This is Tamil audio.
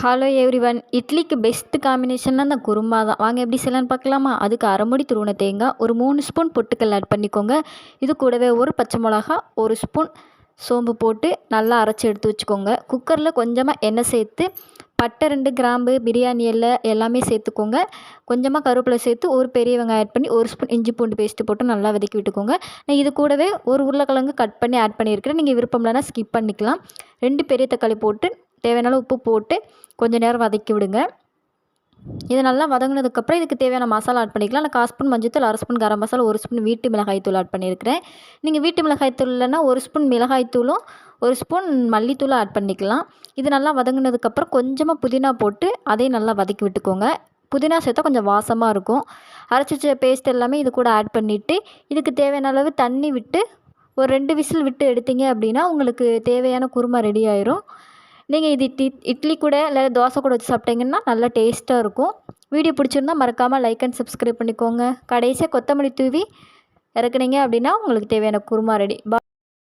Hello everyone. இட்லிக்கு பெஸ்ட் காம்பினேஷன்னா அந்த குருமா தான். வாங்க எப்படி செய்யலான்னு பார்க்கலாமா? அதுக்கு அரை மூடி துருவின தேங்காய், ஒரு 3 ஸ்பூன் பொட்டுக்கல்ல ஆட் பண்ணிக்கோங்க. இது கூடவே ஒரு பச்சை மிளகா, ஒரு ஸ்பூன் சோம்பு போட்டு நல்லா அரைச்சி எடுத்து வச்சுக்கோங்க. குக்கரில் கொஞ்சமாக எண்ணெய் சேர்த்து பட்டை 2 கிராம்பு, பிரியாணி இலை எல்லாமே சேர்த்துக்கோங்க. கொஞ்சமாக கருவேப்பிலை சேர்த்து ஒரு பெரிய வெங்காயம் ஆட் பண்ணி 1 ஸ்பூன் இஞ்சி பூண்டு பேஸ்ட்டு போட்டு நல்லா வதக்கி விட்டுக்கோங்க. நான் இது கூடவே ஒரு உருளைக்கிழங்கு கட் பண்ணி ஆட் பண்ணியிருக்கிறேன். நீங்கள் விருப்பம் இல்லைனா ஸ்கிப் பண்ணிக்கலாம். 2 பெரிய தக்காளி போட்டு தேவையான உப்பு போட்டு கொஞ்சம் நேரம் வதக்கி விடுங்க. இது நல்லா வதங்கினதுக்கப்புறம் இதுக்கு தேவையான மசாலா ஆட் பண்ணிக்கலாம். நான் 1/4 ஸ்பூன் மஞ்சத்தூள், அரை ஸ்பூன் கரம் மசாலா, 1 ஸ்பூன் வீட்டு மிளகாய்த்தூள் ஆட் பண்ணியிருக்கிறேன். நீங்கள் வீட்டு மிளகாய்த்தூள் இல்லைன்னா 1 ஸ்பூன் மிளகாய்த்தூளும் 1 ஸ்பூன் மல்லித்தூளும் ஆட் பண்ணிக்கலாம். இது நல்லா வதங்கினதுக்கப்புறம் கொஞ்சமாக புதினா போட்டு அதையும் நல்லா வதக்கி விட்டுக்கோங்க. புதினா சேர்த்தா கொஞ்சம் வாசமாக இருக்கும். அரைச்சி வச்ச பேஸ்ட் எல்லாமே இது கூட ஆட் பண்ணிவிட்டு இதுக்கு தேவையான அளவு தண்ணி விட்டு ஒரு 2 விசில் விட்டு எடுத்தீங்க அப்படின்னா உங்களுக்கு தேவையான குருமா ரெடி ஆயிரும். நீங்கள் இது இட்லி கூட இல்லை தோசை கூட வச்சு சாப்பிட்டீங்கன்னா நல்லா டேஸ்ட்டாக இருக்கும். வீடியோ பிடிச்சிருந்தா மறக்காமல் லைக் அண்ட் சப்ஸ்கிரைப் பண்ணிக்கோங்க. கடைசியாக கொத்தமல்லி தூவி இறக்குனீங்க அப்படின்னா உங்களுக்கு தேவையான குருமா ரெடி.